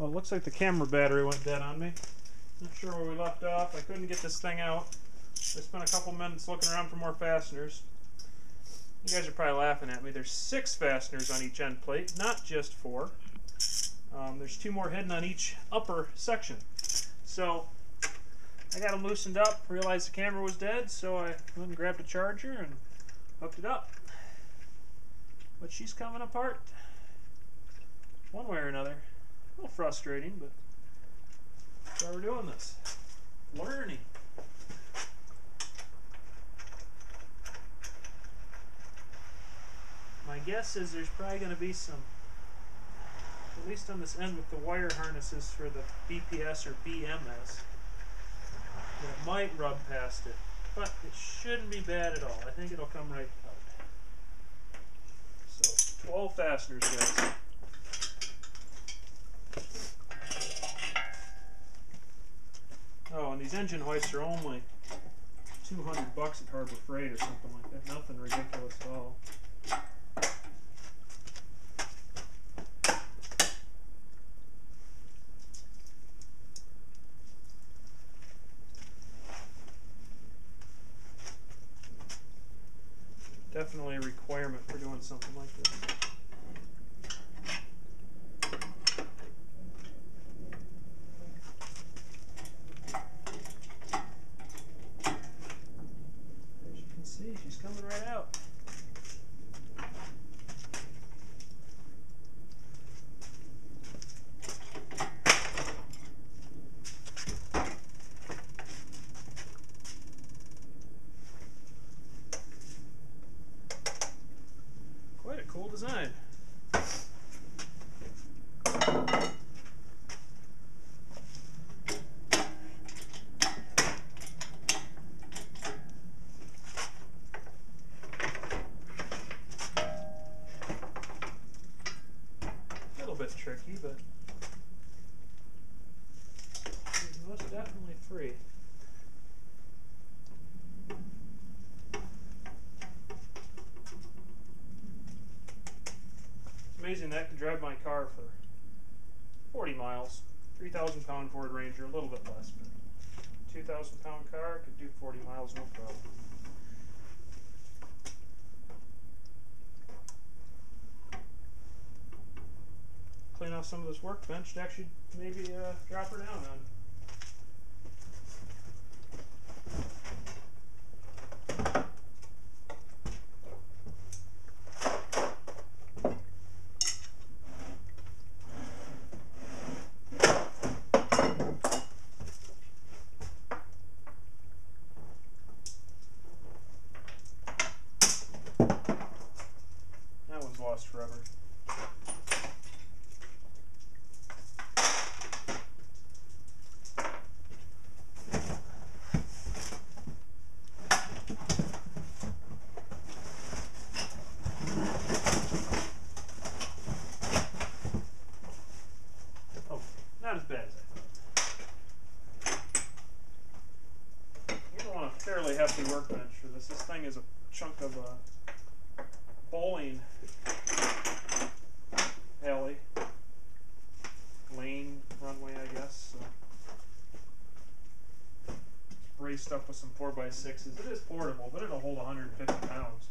Well, it looks like the camera battery went dead on me. Not sure where we left off. I couldn't get this thing out. I spent a couple minutes looking around for more fasteners. You guys are probably laughing at me. There's 6 fasteners on each end plate, not just 4. There's 2 more hidden on each upper section. So I got them loosened up, realized the camera was dead, so I went and grabbed a charger and hooked it up. But she's coming apart one way or another. A little frustrating, but that's why we're doing this. Learning. My guess is there's probably going to be some, at least on this end with the wire harnesses for the BPS or BMS, that might rub past it. But it shouldn't be bad at all. I think it'll come right out. So 12 fasteners, guys. Oh, and these engine hoists are only $200 at Harbor Freight or something like that. Nothing ridiculous at all. Definitely a requirement for doing something like this. As you can see, she's coming right out. Quite a cool design. A little bit tricky, but it's most definitely free. Amazing that could drive my car for 40 miles, 3,000 pound Ford Ranger, a little bit less, but 2,000 pound car could do 40 miles no problem. Clean off some of this workbench to actually maybe drop her down on. That one's lost forever. Oh, not as bad as I thought. You're going to want a fairly hefty workbench for this. This thing is a chunk of bowling alley, lane, runway, I guess. So it's braced up with some 4x6s. It is portable, but it'll hold 150 pounds.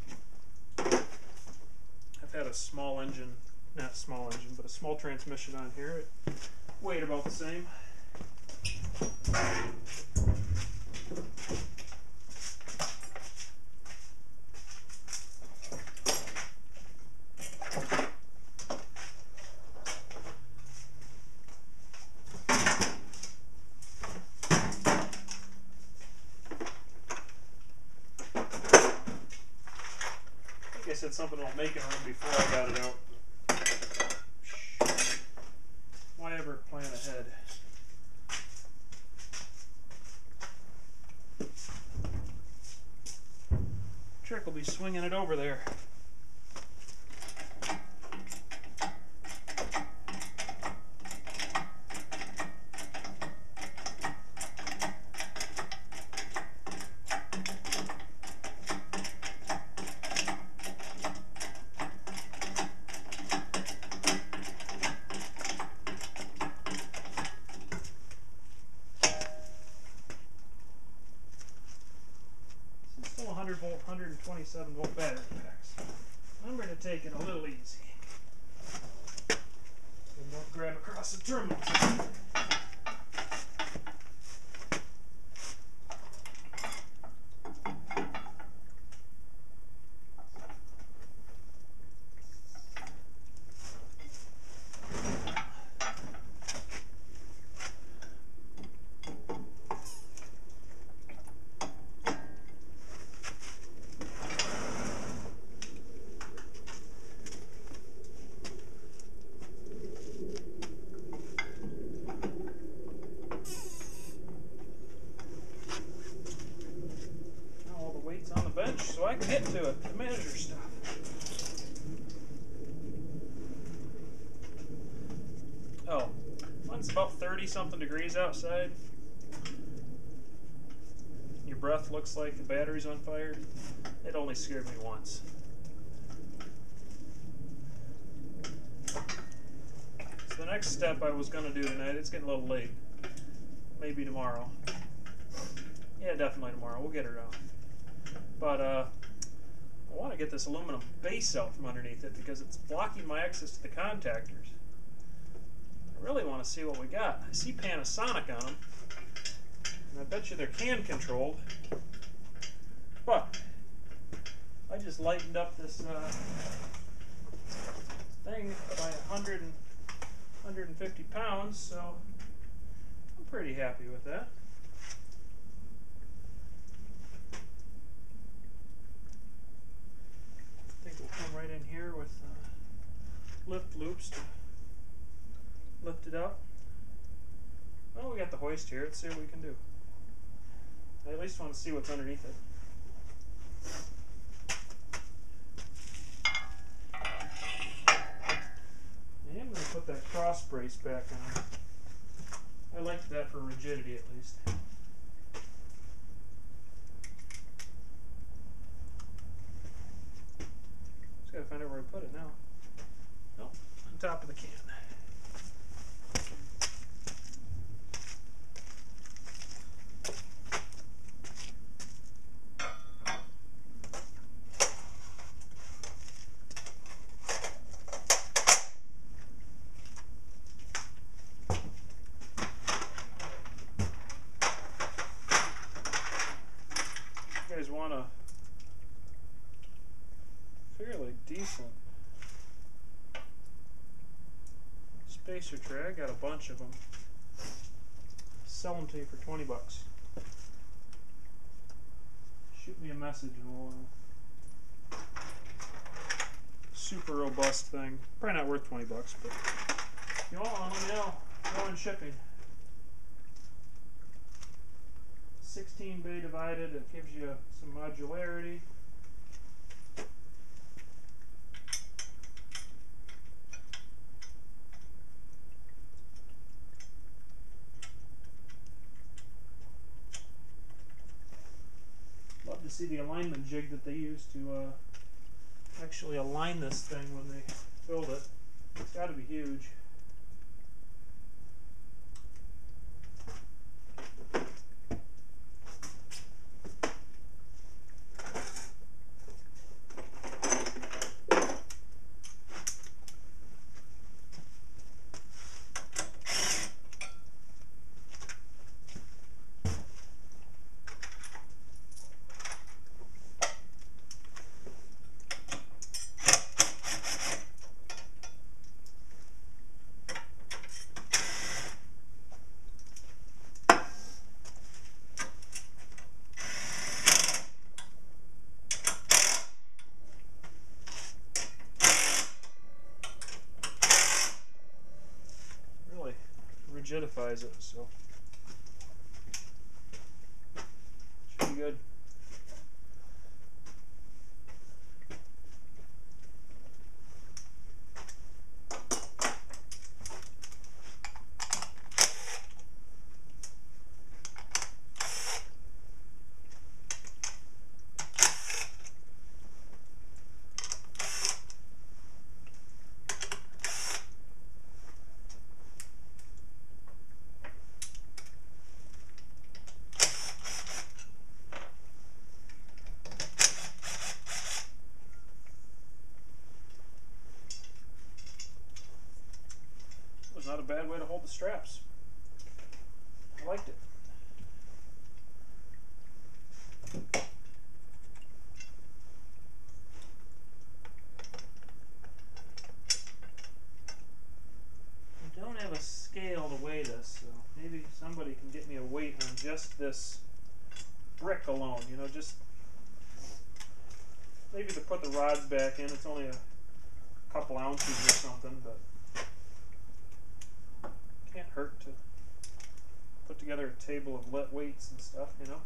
I've had a small engine, not small engine, but a small transmission on here. It weighed about the same. I said something about making room before I got it out. Why ever plan ahead? Trick will be swinging it over there. volt, 127 volt battery packs. Remember to take it a little easy. And don't grab across the terminal. On the bench so I can get to it to measure stuff. Oh, when it's about 30 something degrees outside, your breath looks like the battery's on fire, it only scared me once. So the next step I was going to do tonight, it's getting a little late, maybe tomorrow. Yeah, definitely tomorrow, we'll get her out. But I want to get this aluminum base out from underneath it because it's blocking my access to the contactors. I really want to see what we got. I see Panasonic on them, and I bet you they're can controlled. But I just lightened up this thing by 150 pounds, so I'm pretty happy with that. I think we'll come right in here with lift loops to lift it up. Well, we got the hoist here. Let's see what we can do. I at least want to see what's underneath it. I am going to put that cross brace back on. I like that for rigidity at least. Just gotta find out where I put it now. Nope, on top of the can. You guys want a fairly decent spacer tray. I got a bunch of them. Sell them to you for 20 bucks. Shoot me a message and we'll super robust thing. Probably not worth 20 bucks, but if you want one, let me know. Go in shipping. 16 bay divided, it gives you some modularity. Love to see the alignment jig that they use to actually align this thing when they build it. It's got to be huge. Rigidifies it, so should be good. bad way to hold the straps. I liked it. I don't have a scale to weigh this, so maybe somebody can get me a weight on just this brick alone. You know, just maybe to put the rods back in. It's only a couple ounces or something, but can't hurt to put together a table of weights and stuff, you know.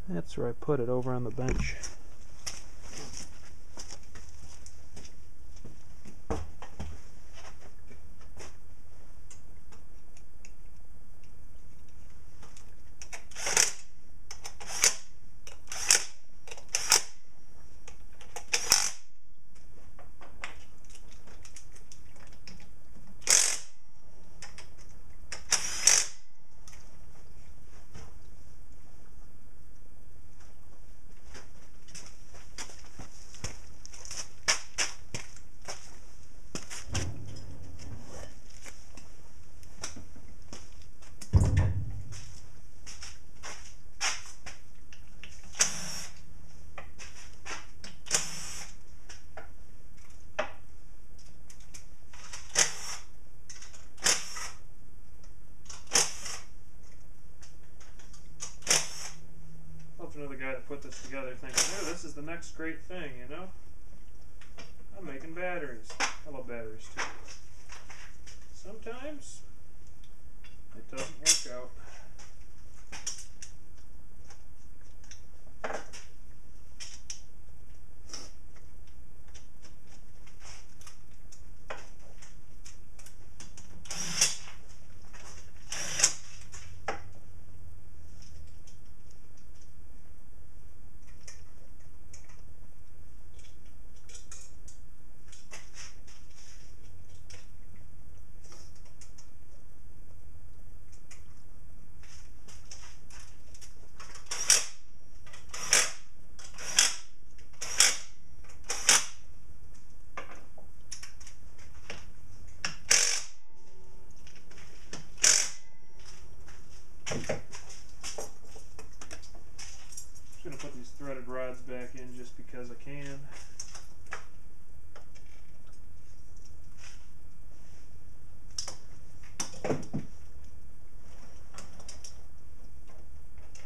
That's where I put it, over on the bench. Another guy that put this together thinking, oh, this is the next great thing, you know? I'm making batteries. I love batteries too. Sometimes it doesn't work out. Put these threaded rods back in just because I can.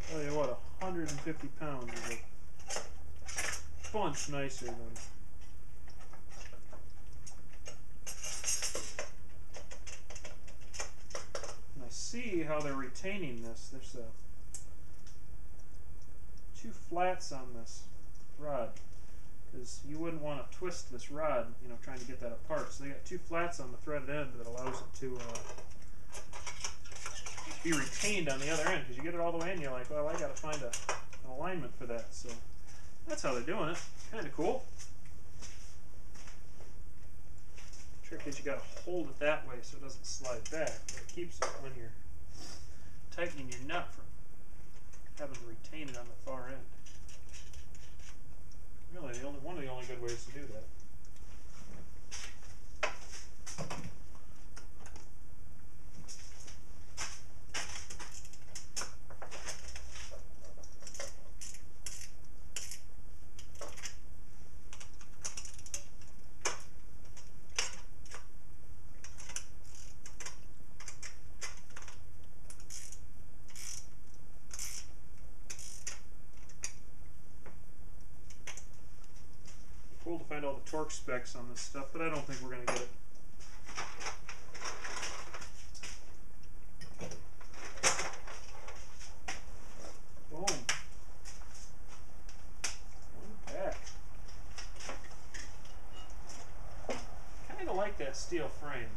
Tell you what, 150 pounds is a bunch nicer than. And I see how they're retaining this. There's two flats on this rod, because you wouldn't want to twist this rod, you know, trying to get that apart. So they got two flats on the threaded end that allows it to be retained on the other end, because you get it all the way in, you're like, well, I got to find an alignment for that. So that's how they're doing it. Kind of cool. The trick is you got to hold it that way so it doesn't slide back, but it keeps it when you're tightening your nut from having to retain it on the far end. Really, one of the only good ways to do that. Cool to find all the torque specs on this stuff, but I don't think we're going to get it. Boom. One pack. Kind of like that steel frame.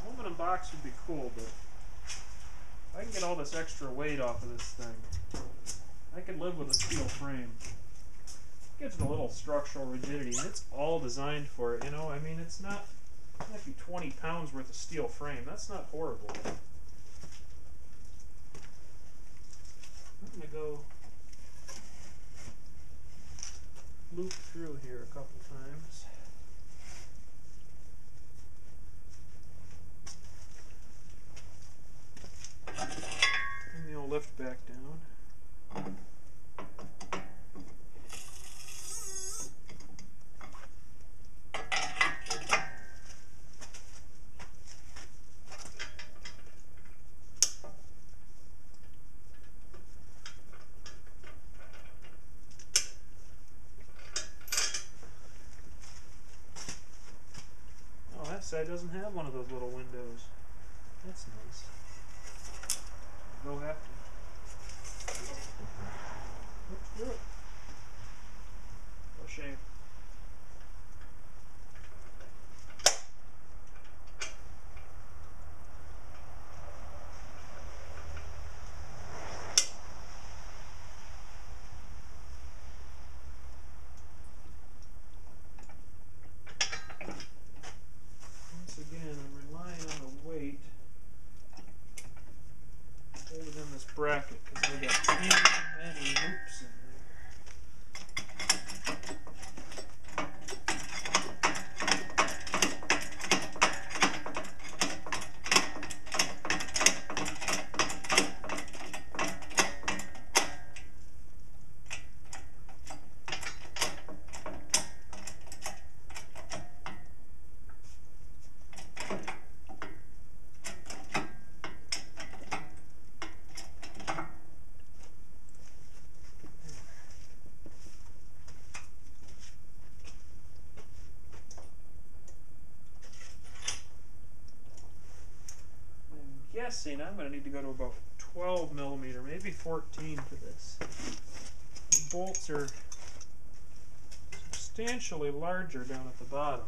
Aluminum box would be cool, but if I can get all this extra weight off of this thing, I could live with a steel frame. gives it a little structural rigidity, and it's all designed for it, you know. I mean, it's not, it might be 20 pounds worth of steel frame. That's not horrible. I'm going to go loop through here a couple times. And the old lift back down. Side doesn't have one of those little windows. That's nice. Go have to. Let's do it. No shame. Again, I'm relying on the weight holding in this bracket because I got too many loops in there. Guessing I'm going to need to go to about 12 millimeter, maybe 14 for this. The bolts are substantially larger down at the bottom.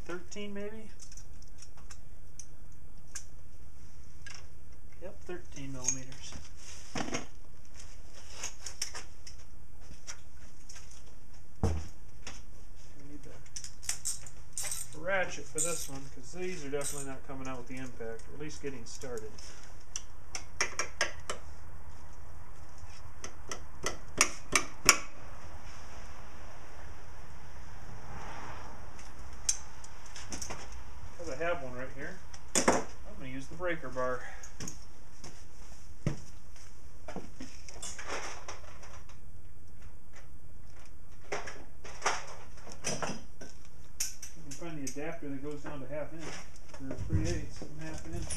13 maybe? Yep, 13 millimeters. Ratchet for this one because these are definitely not coming out with the impact, or at least getting started. Because I have one right here, I'm going to use the breaker bar. Find the adapter that goes down to 1/2 inch, or 3/8 and 1/2 inch.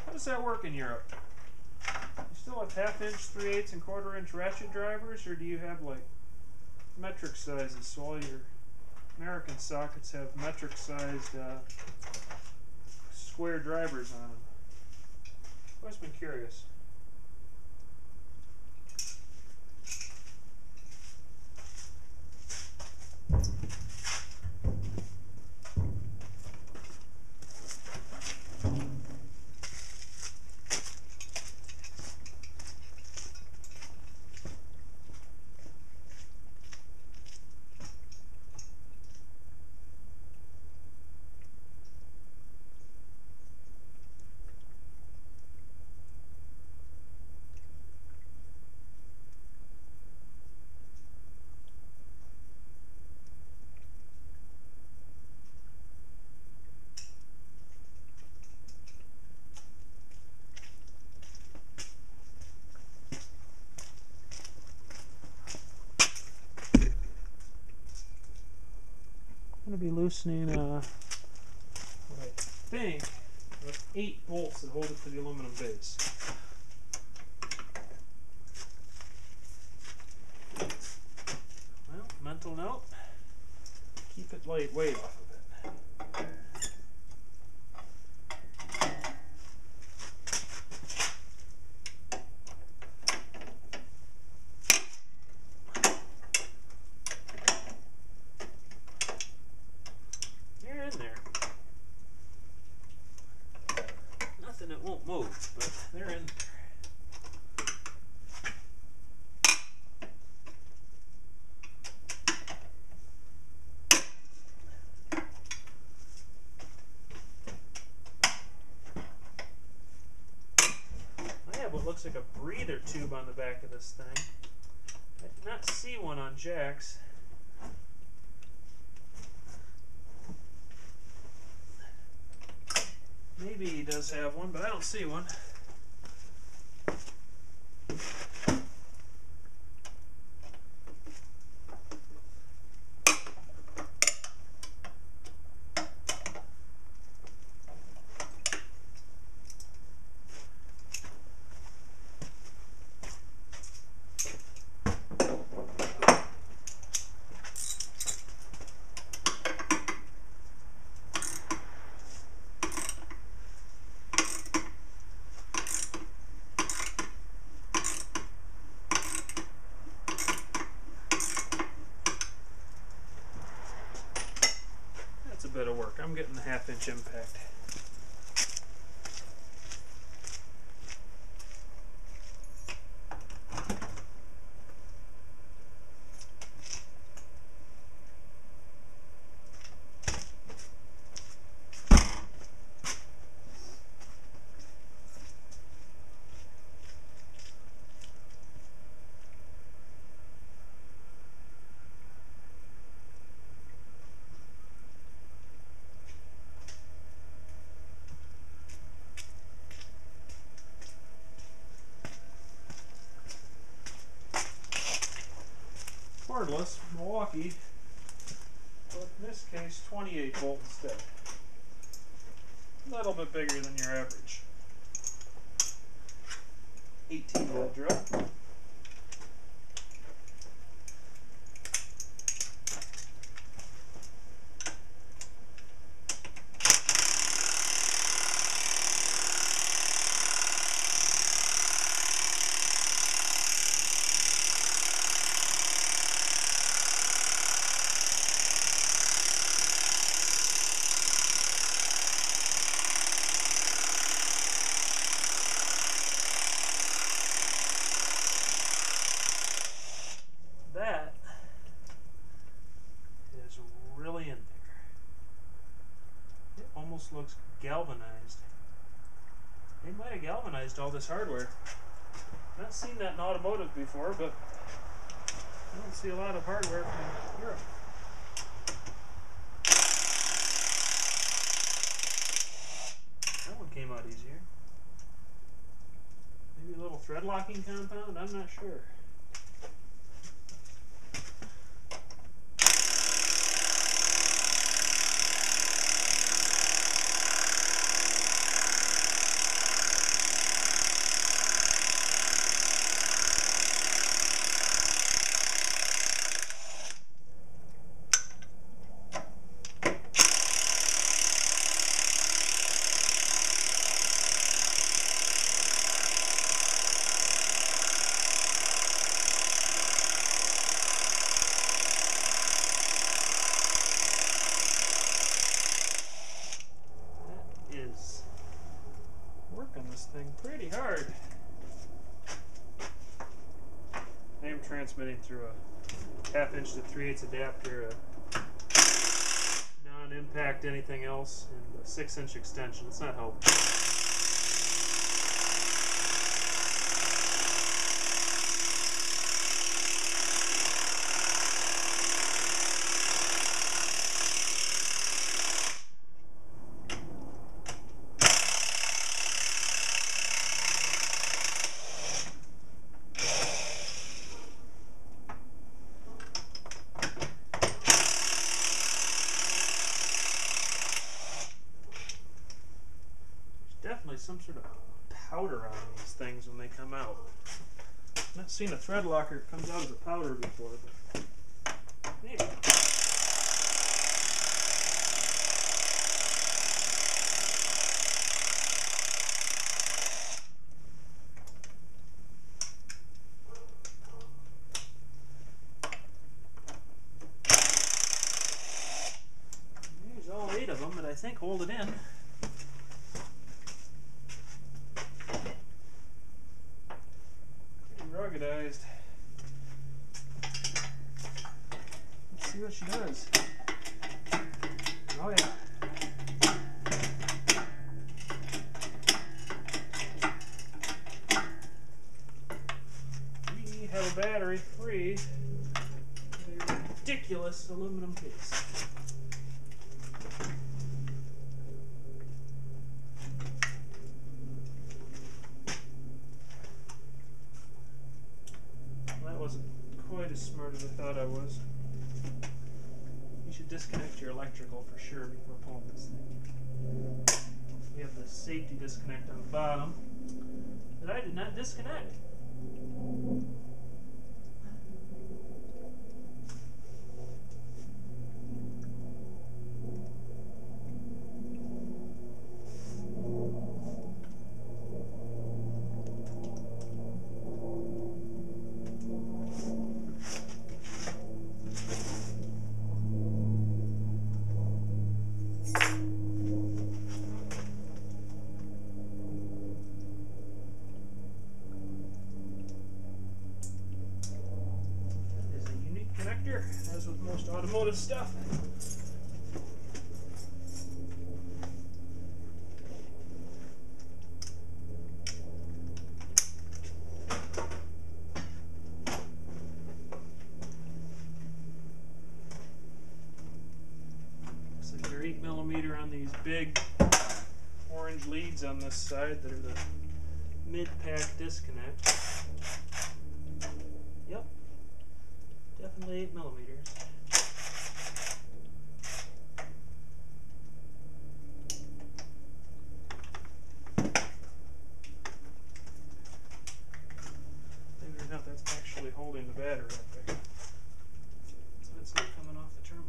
How does that work in Europe? You still have 1/2 inch, 3/8 and 1/4 inch ratchet drivers, or do you have like metric sizes? So all your American sockets have metric sized square drivers on them. I've always been curious. I'm going to be loosening what I think are 8 bolts that hold it to the aluminum base. Well, mental note, keep it lightweight off of it. and it won't move, but they're in there. What looks like a breather tube on the back of this thing. I did not see one on Jack's. Maybe he does have one, but I don't see one. A bit of work. I'm getting the 1/2 inch impact. Cordless, Milwaukee, but in this case 28 volt instead. A little bit bigger than your average 18 volt drill. That is really in there. It almost looks galvanized. They might have galvanized all this hardware. I've not seen that in automotive before, but I don't see a lot of hardware from Europe. That one came out easier. Maybe a little thread locking compound? I'm not sure. This thing pretty hard. I am transmitting through a 1/2 inch to 3/8 adapter, a non-impact anything else, and a 6-inch extension. It's not helping. Definitely some sort of powder on these things when they come out. I've not seen a thread locker that comes out as a powder before, but maybe. There's all 8 of them that I think hold it in. she does. Oh yeah. We have a battery free with a ridiculous aluminum case. Well, that wasn't quite as smart as I thought I was. You should disconnect your electrical for sure before pulling this thing. We have the safety disconnect on the bottom that I did not disconnect. As with most automotive stuff. Looks like they're 8mm on these big orange leads on this side that are the mid-pack disconnect. Yep. Definitely 8mm. Believe it or not, that's actually holding the battery up there. So it's not coming off the terminal.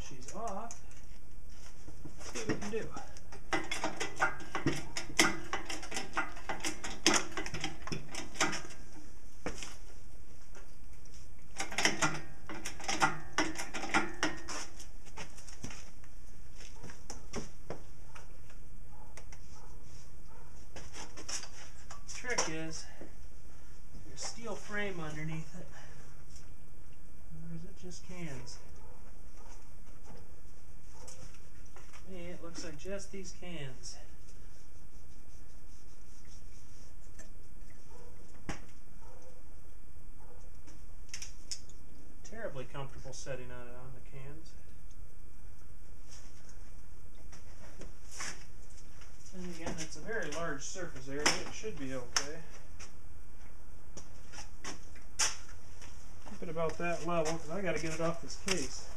She's off. Let's see what we can do. The trick is there's a steel frame underneath it. Or is it just cans? Hey, it looks like just these cans. Terribly comfortable setting on it on the cans. And again, it's a very large surface area. It should be okay. Keep it about that level because I got to get it off this case.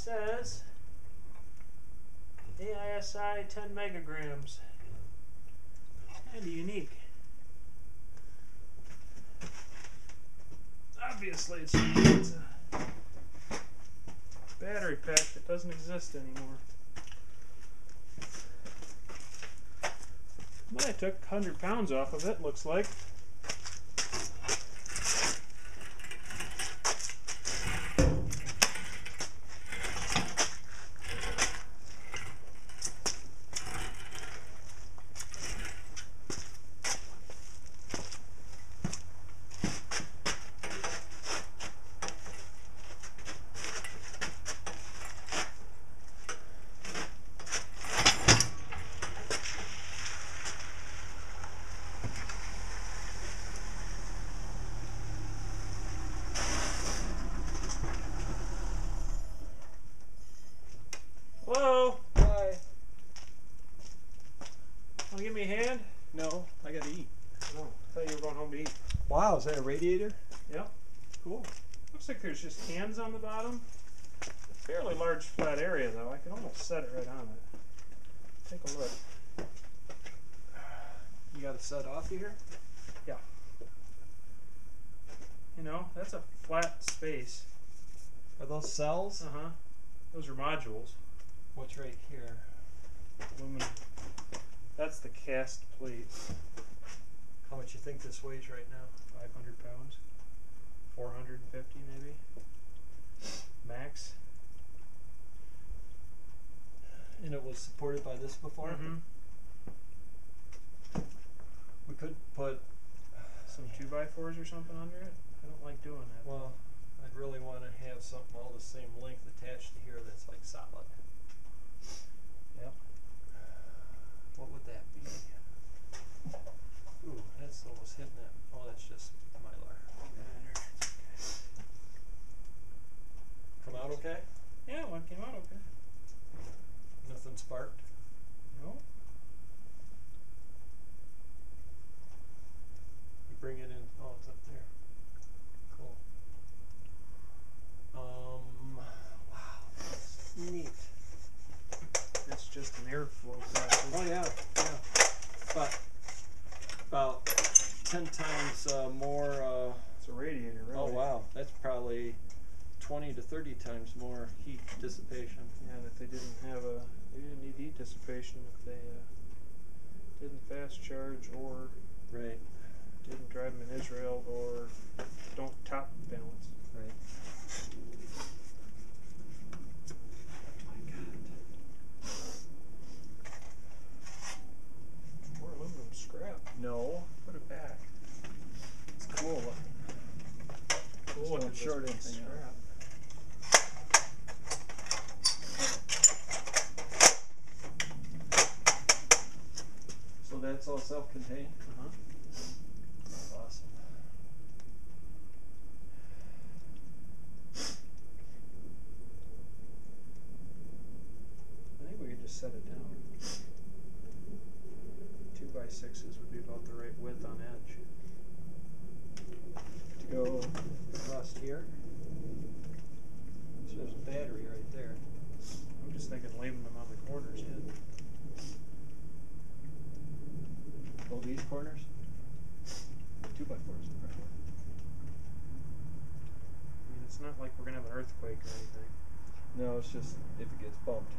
says AISI 10 megagrams. Kind of unique. Obviously, it's a battery pack that doesn't exist anymore. But I took 100 pounds off of it, looks like. Hello? Hi. Want to give me a hand? No, I gotta eat. No, I thought you were going home to eat. Wow, is that a radiator? Yep. Cool. Looks like there's just cans on the bottom. A fairly large flat area though. I can almost set it right on it. Take a look. You got it set off here? Yeah. You know, that's a flat space. Are those cells? Uh-huh. Those are modules. What's right here? Aluminum. That's the cast plate. How much you think this weighs right now? 500 pounds. 450 maybe. Max. And it was supported by this before? Mm-hmm. We could put Some 2x4s or something under it. I don't like doing that. well, I'd really want to have something all the same length attached to here that's like solid. Yep. What would that be? Ooh, that's almost hitting it. Oh, that's just Mylar. Come out okay? Yeah, one came out okay. Nothing sparked? No. You bring it in. Oh, it's up there. Cool. Wow, that's neat. It's just an airflow process. Oh yeah, yeah. But about 10 times more. It's a radiator, really. Oh wow, that's probably 20 to 30 times more heat dissipation. Yeah, and if they didn't need heat dissipation if they didn't fast charge or Right, didn't drive them in Israel or don't top balance. right. More aluminum scrap. No, put it back. It's cool looking. Cool Don't looking short anything out. scrap. So that's all self-contained? Uh-huh. Awesome. I think we could just set it down. 2x6s would be about the right width on edge. To go across here. So there's a battery right there. I'm just thinking leaving them on the corners. Yeah. Oh, these corners? 2x4s. I mean, it's not like we're gonna have an earthquake or anything. No, it's just if it gets bumped.